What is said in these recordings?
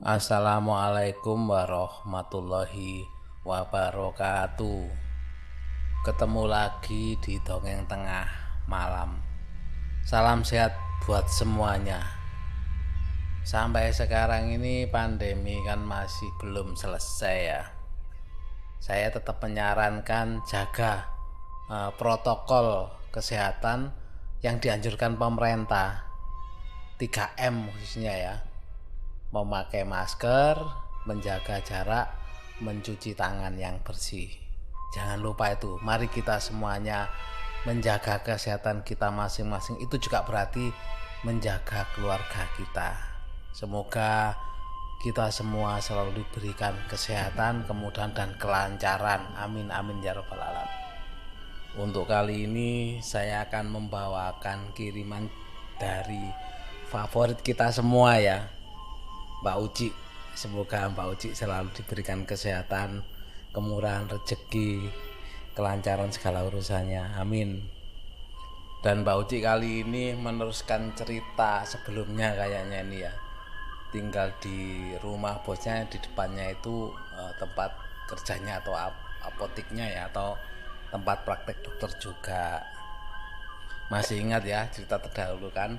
Assalamualaikum warahmatullahi wabarakatuh. Ketemu lagi di Dongeng Tengah Malam. Salam sehat buat semuanya. Sampai sekarang ini pandemi kan masih belum selesai ya. Saya tetap menyarankan jaga protokol kesehatan yang dianjurkan pemerintah, 3M khususnya ya. Memakai masker, menjaga jarak, mencuci tangan yang bersih. Jangan lupa itu. Mari kita semuanya menjaga kesehatan kita masing-masing. Itu juga berarti menjaga keluarga kita. Semoga kita semua selalu diberikan kesehatan, kemudahan dan kelancaran. Amin amin ya rabbal alamin. Untuk kali ini saya akan membawakan kiriman dari favorit kita semua ya, Mbak Uci. Semoga Mbak Uci selalu diberikan kesehatan, kemurahan rezeki, kelancaran segala urusannya. Amin. Dan Mbak Uci kali ini meneruskan cerita sebelumnya kayaknya ini ya. Tinggal di rumah bosnya, di depannya itu tempat kerjanya atau apoteknya ya, atau tempat praktek dokter juga. Masih ingat ya cerita terdahulu kan?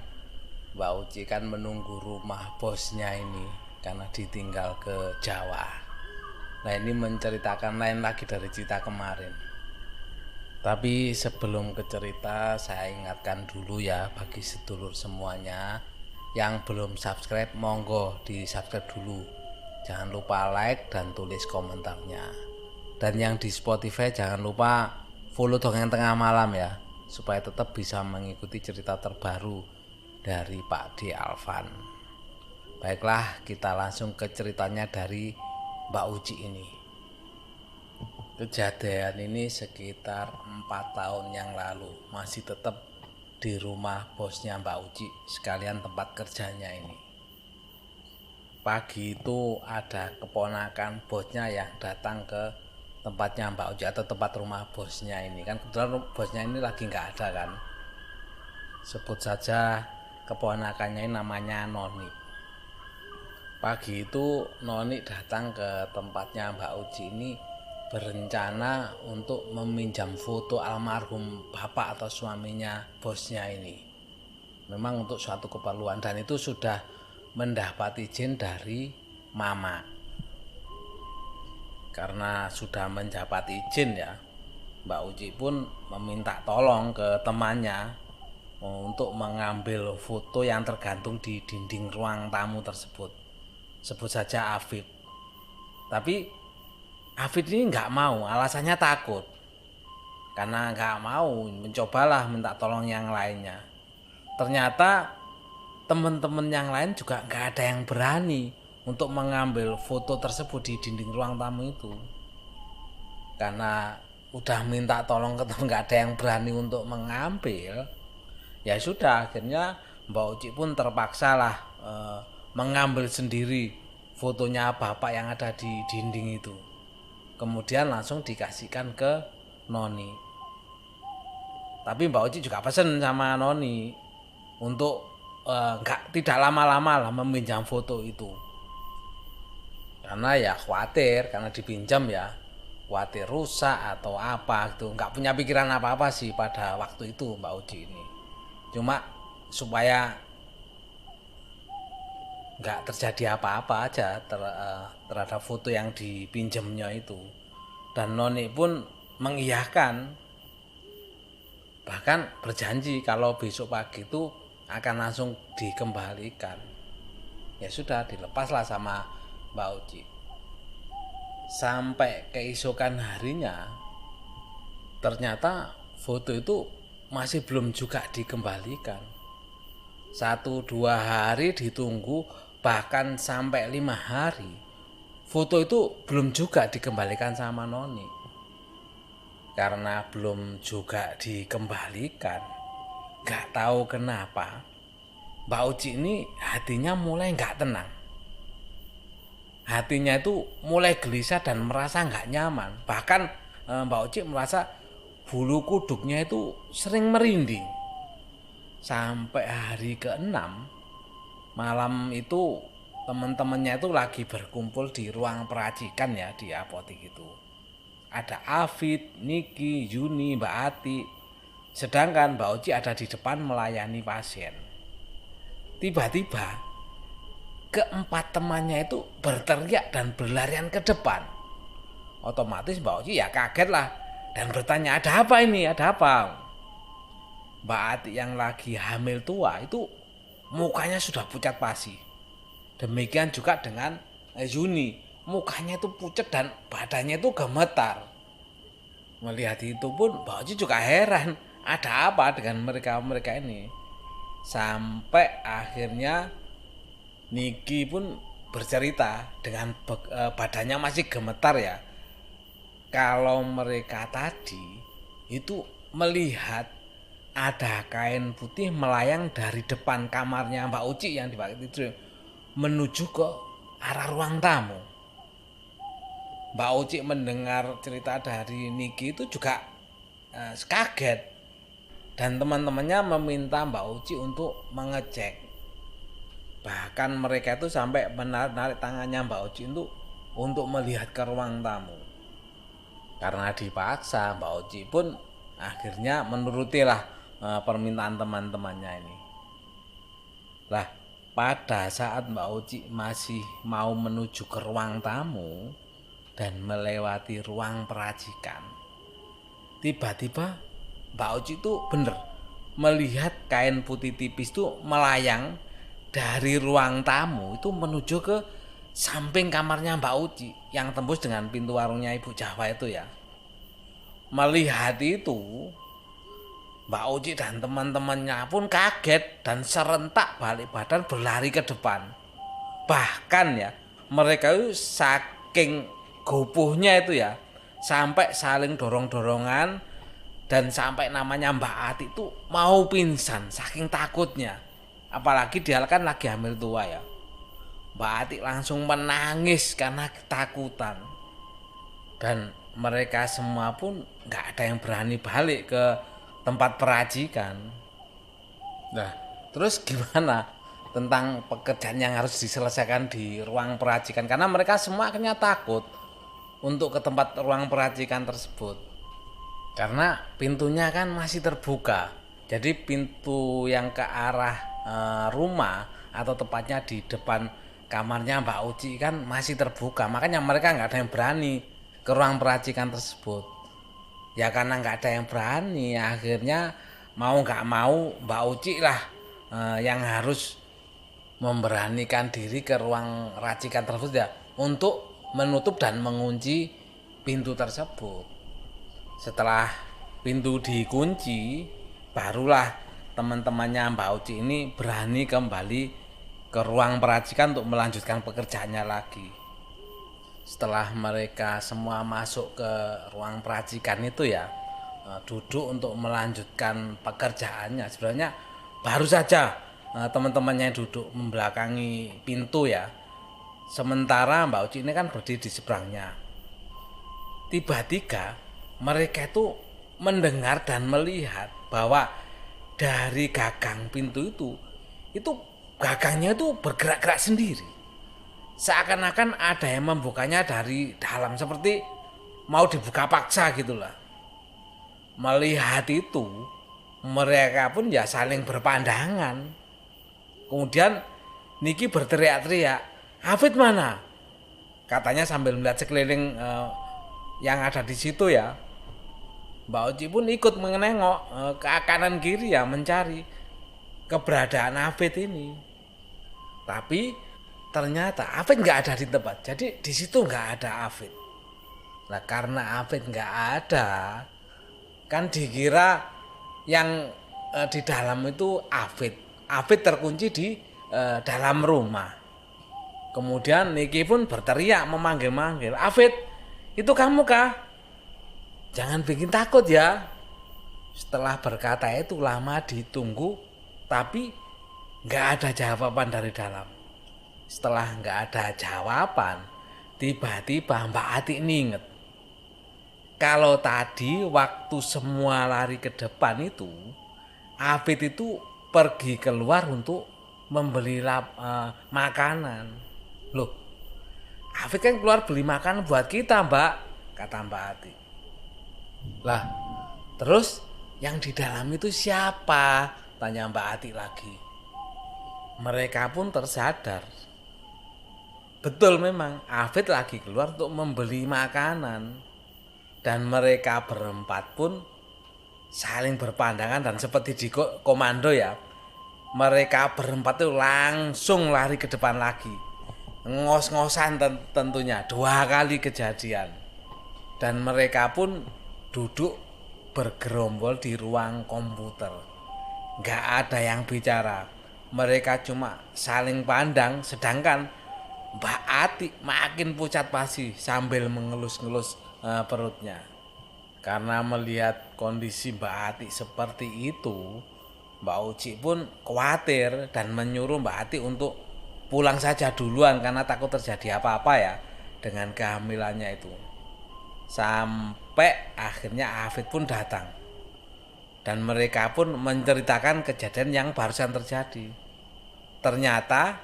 Mbak Uci kan menunggu rumah bosnya ini karena ditinggal ke Jawa. Nah ini menceritakan lain lagi dari cerita kemarin. Tapi sebelum ke cerita, saya ingatkan dulu ya bagi sedulur semuanya yang belum subscribe, monggo di subscribe dulu. Jangan lupa like dan tulis komentarnya. Dan yang di Spotify jangan lupa follow Dongeng Tengah Malam ya, supaya tetap bisa mengikuti cerita terbaru dari Pak D. Alvan. Baiklah, kita langsung ke ceritanya dari Mbak Uci ini. Kejadian ini sekitar 4 tahun yang lalu. Masih tetap di rumah bosnya Mbak Uci, sekalian tempat kerjanya ini. Pagi itu ada keponakan bosnya yang datang ke tempatnya Mbak Uci atau tempat rumah bosnya ini. Kan kebetulan bosnya ini lagi nggak ada kan. Sebut saja keponakannya ini namanya Noni. Pagi itu Noni datang ke tempatnya Mbak Uci ini berencana untuk meminjam foto almarhum bapak atau suaminya bosnya ini. Memang untuk suatu keperluan, dan itu sudah mendapat izin dari mama. Karena sudah mendapat izin ya, Mbak Uci pun meminta tolong ke temannya untuk mengambil foto yang tergantung di dinding ruang tamu tersebut. Sebut saja Afid. Tapi Afid ini nggak mau, alasannya takut. Karena nggak mau, mencobalah minta tolong yang lainnya. Ternyata teman-teman yang lain juga nggak ada yang berani untuk mengambil foto tersebut di dinding ruang tamu itu. Karena udah minta tolong ke teman, nggak ada yang berani untuk mengambil. Ya sudah, akhirnya Mbak Uci pun terpaksa lah mengambil sendiri fotonya bapak yang ada di dinding itu. Kemudian langsung dikasihkan ke Noni. Tapi Mbak Uci juga pesen sama Noni untuk tidak lama-lama lah meminjam foto itu. Karena ya khawatir, karena dipinjam ya khawatir rusak atau apa gitu. Nggak punya pikiran apa-apa sih pada waktu itu Mbak Uci ini. Cuma supaya nggak terjadi apa-apa aja terhadap foto yang dipinjamnya itu. Dan Noni pun mengiyakan, bahkan berjanji kalau besok pagi itu akan langsung dikembalikan. Ya sudah, dilepaslah sama Mbak Uci. Sampai keesokan harinya ternyata foto itu masih belum juga dikembalikan. 1-2 hari ditunggu, bahkan sampai 5 hari foto itu belum juga dikembalikan sama Noni. Karena belum juga dikembalikan, gak tahu kenapa Mbak Uci ini hatinya mulai gak tenang. Hatinya itu mulai gelisah dan merasa gak nyaman. Bahkan Mbak Uci merasa bulu kuduknya itu sering merinding. Sampai hari ke-6 malam itu teman-temannya itu lagi berkumpul di ruang peracikan ya, di apotek itu. Ada Afid, Niki, Yuni, Mbak Ati. Sedangkan Mbak Oci ada di depan melayani pasien. Tiba-tiba keempat temannya itu berteriak dan berlarian ke depan. Otomatis Mbak Oci ya kaget lah dan bertanya, ada apa ini, ada apa? Mbak Ati yang lagi hamil tua itu mukanya sudah pucat pasi. Demikian juga dengan Yuni, mukanya itu pucat dan badannya itu gemetar. Melihat itu pun Mbak Oci juga heran, ada apa dengan mereka ini. Sampai akhirnya Niki pun bercerita dengan badannya masih gemetar ya. Kalau mereka tadi itu melihat ada kain putih melayang dari depan kamarnya Mbak Oci yang dipakai tidur menuju ke arah ruang tamu. Mbak Oci mendengar cerita dari Niki itu juga kaget dan teman-temannya meminta Mbak Oci untuk mengecek. Bahkan mereka itu sampai menarik tangannya Mbak Oci untuk melihat ke ruang tamu. Karena dipaksa, Mbak Oci pun akhirnya menurutilah permintaan teman-temannya ini. Lah, pada saat Mbak Oci masih mau menuju ke ruang tamu dan melewati ruang peracikan, tiba-tiba Mbak Oci itu bener melihat kain putih tipis itu melayang dari ruang tamu itu menuju ke samping kamarnya Mbak Oci yang tembus dengan pintu warungnya Ibu Jawa itu ya. Melihat itu, Mbak Oci dan teman-temannya pun kaget dan serentak balik badan berlari ke depan. Bahkan ya, mereka itu saking gopohnya itu ya, sampai saling dorong-dorongan dan sampai namanya Mbak Ati itu mau pingsan saking takutnya. Apalagi dia kan lagi hamil tua ya. Mbak Ati langsung menangis karena ketakutan. Dan mereka semua pun gak ada yang berani balik ke tempat peracikan. Nah, terus gimana tentang pekerjaan yang harus diselesaikan di ruang peracikan? Karena mereka semua akhirnya takut untuk ke tempat ruang peracikan tersebut. Karena pintunya kan masih terbuka. Jadi pintu yang ke arah rumah atau tepatnya di depan kamarnya Mbak Oci kan masih terbuka. Makanya mereka nggak ada yang berani ke ruang peracikan tersebut. Ya karena nggak ada yang berani, akhirnya mau nggak mau Mbak Oci lah yang harus memberanikan diri ke ruang racikan tersebut ya untuk menutup dan mengunci pintu tersebut. Setelah pintu dikunci, barulah teman-temannya Mbak Oci ini berani kembali ke ruang peracikan untuk melanjutkan pekerjaannya lagi. Setelah mereka semua masuk ke ruang peracikan itu ya, duduk untuk melanjutkan pekerjaannya. Sebenarnya baru saja teman-temannya duduk membelakangi pintu ya. Sementara Mbak Oci ini kan berdiri di seberangnya. Tiba-tiba mereka itu mendengar dan melihat bahwa dari gagang pintu itu gagangnya itu bergerak-gerak sendiri. Seakan-akan ada yang membukanya dari dalam seperti mau dibuka paksa gitulah. Melihat itu, mereka pun ya saling berpandangan. Kemudian Niki berteriak-teriak, "Hafid mana?" Katanya sambil melihat sekeliling yang ada di situ ya. Mbak Oci pun ikut menengok ke kanan kiri ya mencari keberadaan Hafid ini. Tapi ternyata Hafid nggak ada di tempat. Jadi di situ nggak ada Hafid. Nah karena Hafid nggak ada, kan dikira yang di dalam itu Hafid. Hafid terkunci di dalam rumah. Kemudian Niki pun berteriak memanggil-manggil, "Hafid, itu kamu kah? Jangan bikin takut ya." Setelah berkata itu lama ditunggu, tapi nggak ada jawaban dari dalam. Setelah nggak ada jawaban, tiba-tiba Mbak Ati inget. Kalau tadi waktu semua lari ke depan itu, Hafid itu pergi keluar untuk membeli makanan. Loh, Afid kan keluar beli makan buat kita, Mbak, kata Mbak Ati. Lah, terus yang di dalam itu siapa? Tanya Mbak Ati lagi. Mereka pun tersadar. Betul memang, Afid lagi keluar untuk membeli makanan. Dan mereka berempat pun saling berpandangan dan seperti di komando ya. Mereka berempat itu langsung lari ke depan lagi. Ngos-ngosan tentunya, 2 kali kejadian. Dan mereka pun duduk bergerombol di ruang komputer. Gak ada yang bicara. Mereka cuma saling pandang, sedangkan Mbak Ati makin pucat pasi sambil mengelus-ngelus perutnya. Karena melihat kondisi Mbak Ati seperti itu, Mbak Uci pun khawatir dan menyuruh Mbak Ati untuk pulang saja duluan karena takut terjadi apa-apa ya dengan kehamilannya itu. Sampai akhirnya Afid pun datang. Dan mereka pun menceritakan kejadian yang barusan terjadi. Ternyata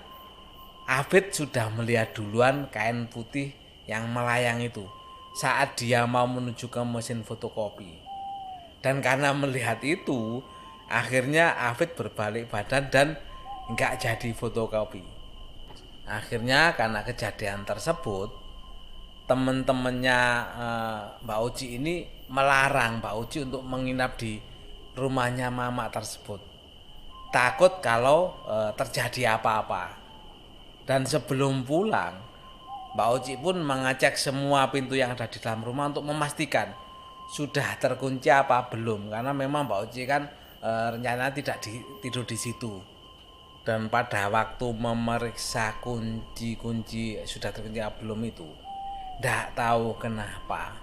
Afid sudah melihat duluan kain putih yang melayang itu saat dia mau menuju ke mesin fotokopi. Dan karena melihat itu, akhirnya Afid berbalik badan dan nggak jadi fotokopi. Akhirnya karena kejadian tersebut, teman-temannya Mbak Uci ini melarang Mbak Uci untuk menginap di rumahnya mama tersebut. Takut kalau terjadi apa-apa. Dan sebelum pulang, Mbak Uci pun mengecek semua pintu yang ada di dalam rumah untuk memastikan sudah terkunci apa belum. Karena memang Mbak Uci kan rencana tidak tidur di situ. Dan pada waktu memeriksa kunci sudah terkunci apa belum itu, tidak tahu kenapa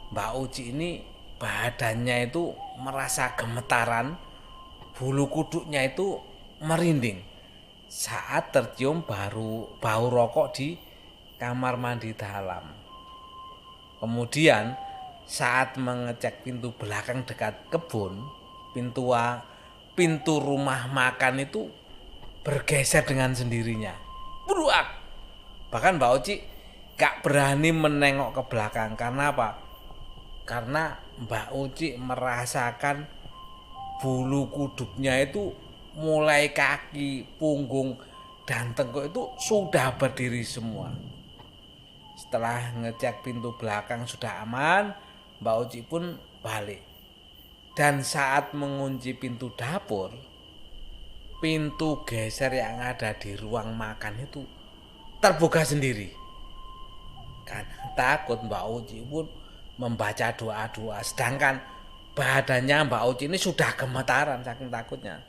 Mbak Uci ini badannya itu merasa gemetaran, bulu kuduknya itu merinding saat tercium bau rokok di kamar mandi dalam. Kemudian saat mengecek pintu belakang dekat kebun, pintu rumah makan itu bergeser dengan sendirinya. Beruak. Bahkan Mbak Uci gak berani menengok ke belakang. Karena apa? Karena Mbak Uci merasakan bulu kuduknya itu mulai kaki, punggung, dan tengkuk itu sudah berdiri semua. Setelah ngecek pintu belakang sudah aman, Mbak Uci pun balik. Dan saat mengunci pintu dapur, pintu geser yang ada di ruang makan itu terbuka sendiri. Karena takut, Mbak Uci pun membaca doa-doa. Sedangkan badannya Mbak Uci ini sudah gemetaran saking takutnya.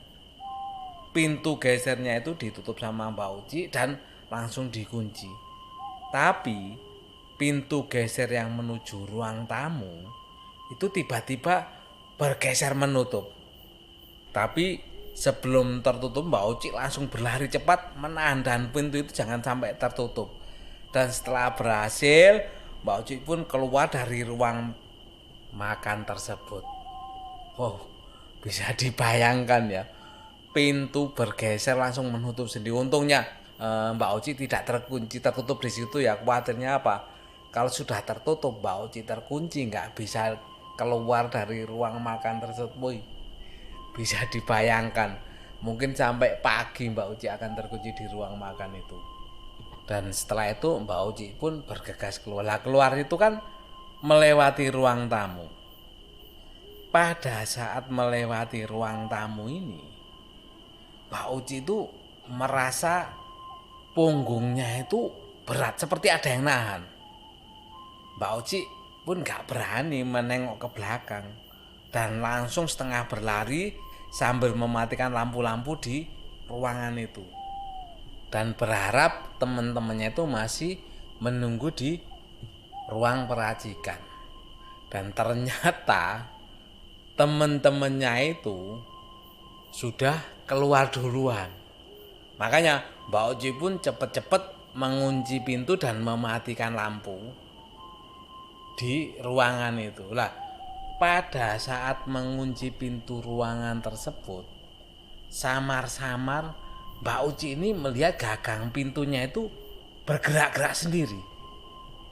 Pintu gesernya itu ditutup sama Mbak Uci dan langsung dikunci. Tapi pintu geser yang menuju ruang tamu itu tiba-tiba bergeser menutup. Tapi sebelum tertutup, Mbak Uci langsung berlari cepat menahan dan pintu itu jangan sampai tertutup. Dan setelah berhasil, Mbak Uci pun keluar dari ruang makan tersebut. Wow, bisa dibayangkan ya, pintu bergeser langsung menutup sendiri. Untungnya Mbak Uci tidak tertutup di situ ya. Khawatirnya apa? Kalau sudah tertutup, Mbak Uci terkunci, nggak bisa keluar dari ruang makan tersebut. Bisa dibayangkan, mungkin sampai pagi Mbak Uci akan terkunci di ruang makan itu. Dan setelah itu Mbak Uci pun bergegas keluar. Keluar itu kan melewati ruang tamu. Pada saat melewati ruang tamu ini, Mbak Uci itu merasa punggungnya itu berat, seperti ada yang nahan. Mbak Uci pun gak berani menengok ke belakang dan langsung setengah berlari sambil mematikan lampu-lampu di ruangan itu. Dan berharap teman-temannya itu masih menunggu di ruang peracikan. Dan ternyata teman-temannya itu sudah keluar duluan. Makanya Mbak Uci pun cepat-cepat mengunci pintu dan mematikan lampu di ruangan itu. Lah, pada saat mengunci pintu ruangan tersebut, samar-samar Mbak Uci ini melihat gagang pintunya itu bergerak-gerak sendiri.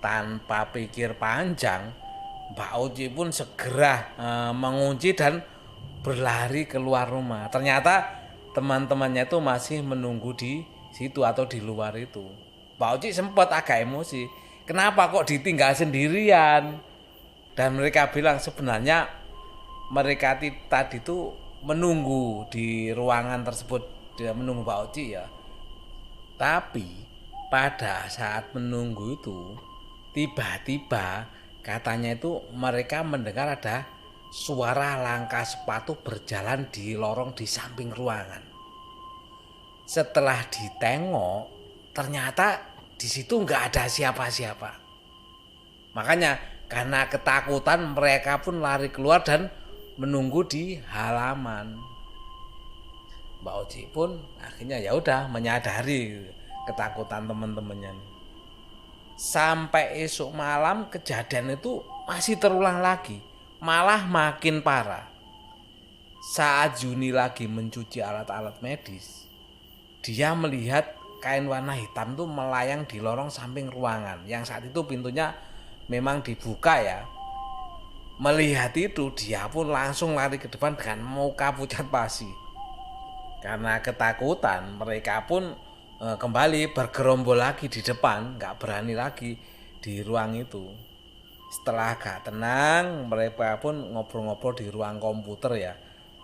Tanpa pikir panjang, Mbak Uci pun segera mengunci dan berlari keluar rumah. Ternyata teman-temannya itu masih menunggu di situ atau di luar itu. Mbak Uci sempat agak emosi. Kenapa kok ditinggal sendirian? Dan mereka bilang sebenarnya mereka tadi itu menunggu di ruangan tersebut, dia menunggu Mbak Uci ya. Tapi pada saat menunggu itu tiba-tiba katanya itu mereka mendengar ada suara langkah sepatu berjalan di lorong di samping ruangan. Setelah ditengok, ternyata di situ nggak ada siapa-siapa. Makanya karena ketakutan mereka pun lari keluar dan menunggu di halaman. Mbak Uci pun akhirnya ya udah menyadari ketakutan teman-temannya. Sampai esok malam kejadian itu masih terulang lagi, malah makin parah. Saat Juni lagi mencuci alat-alat medis, dia melihat kain warna hitam itu melayang di lorong samping ruangan yang saat itu pintunya memang dibuka ya. Melihat itu dia pun langsung lari ke depan dengan muka pucat pasi. Karena ketakutan mereka pun kembali bergerombol lagi di depan, gak berani lagi di ruang itu. Setelah agak tenang, mereka pun ngobrol-ngobrol di ruang komputer ya,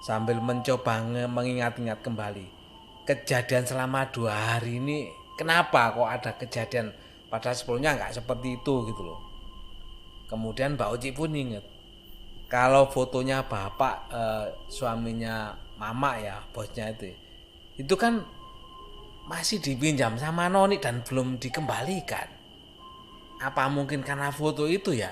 sambil mencoba mengingat-ingat kembali kejadian selama 2 hari ini. Kenapa kok ada kejadian padahal sebelumnya gak seperti itu gitu loh. Kemudian Mbak Uci pun ingat kalau fotonya bapak suaminya mama ya, bosnya itu kan masih dipinjam sama Noni dan belum dikembalikan. Apa mungkin karena foto itu ya?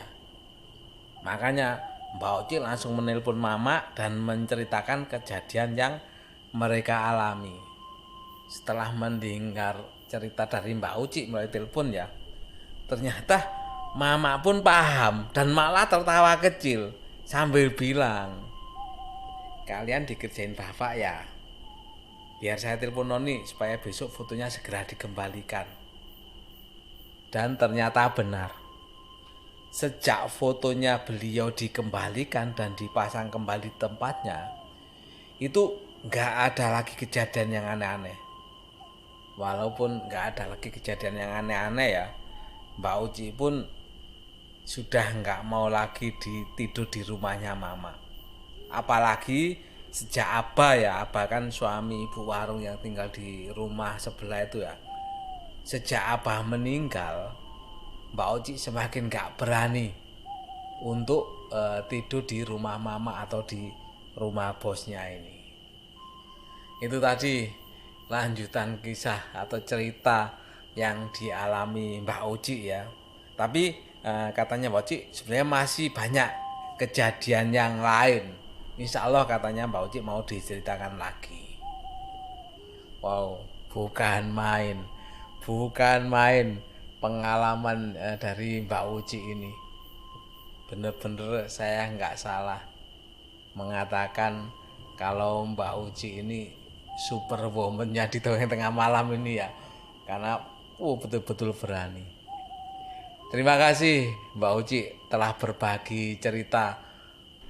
Makanya Mbak Uci langsung menelpon mama dan menceritakan kejadian yang mereka alami. Setelah mendengar cerita dari Mbak Uci melalui telepon ya, ternyata mama pun paham dan malah tertawa kecil sambil bilang, kalian dikerjain bapak ya, biar saya telepon Noni supaya besok fotonya segera dikembalikan. Dan ternyata benar, sejak fotonya beliau dikembalikan dan dipasang kembali tempatnya, itu gak ada lagi kejadian yang aneh-aneh. Walaupun gak ada lagi kejadian yang aneh-aneh ya, Mbak Uci pun sudah nggak mau lagi tidur di rumahnya mama. Apalagi sejak Abah kan suami ibu warung yang tinggal di rumah sebelah itu ya. Sejak Abah meninggal, Mbak Uci semakin nggak berani untuk tidur di rumah mama atau di rumah bosnya ini. Itu tadi lanjutan kisah atau cerita yang dialami Mbak Uci ya. Tapi katanya Mbak Uci sebenarnya masih banyak kejadian yang lain. Insya Allah katanya Mbak Uci mau diceritakan lagi. Wow, bukan main pengalaman dari Mbak Uci ini. Bener-bener saya nggak salah mengatakan kalau Mbak Uci ini superwoman-nya di tengah malam ini ya, karena betul-betul berani. Terima kasih Mbak Uci telah berbagi cerita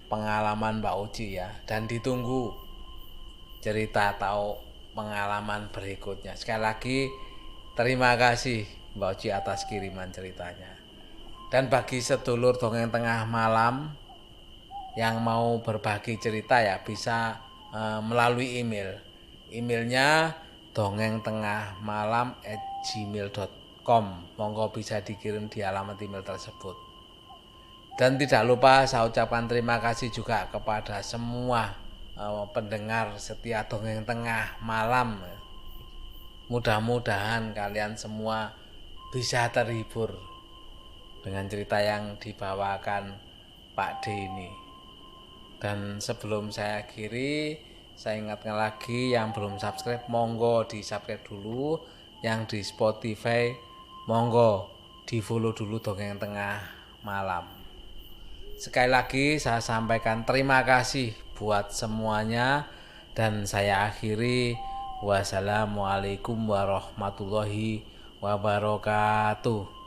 pengalaman Mbak Uci ya, dan ditunggu cerita atau pengalaman berikutnya. Sekali lagi terima kasih Mbak Uci atas kiriman ceritanya. Dan bagi sedulur dongeng tengah malam yang mau berbagi cerita ya, bisa melalui email. Emailnya dongengtengahmalam@gmail.com. Monggo bisa dikirim di alamat email tersebut. Dan tidak lupa saya ucapkan terima kasih juga kepada semua pendengar setia Dongeng Tengah Malam. Mudah-mudahan kalian semua bisa terhibur dengan cerita yang dibawakan Pak D ini. Dan sebelum saya akhiri, saya ingatkan lagi yang belum subscribe, monggo di subscribe dulu. Yang di Spotify, monggo di follow dulu Dongeng Tengah Malam. Sekali lagi saya sampaikan terima kasih buat semuanya. Dan saya akhiri, wassalamualaikum warahmatullahi wabarakatuh.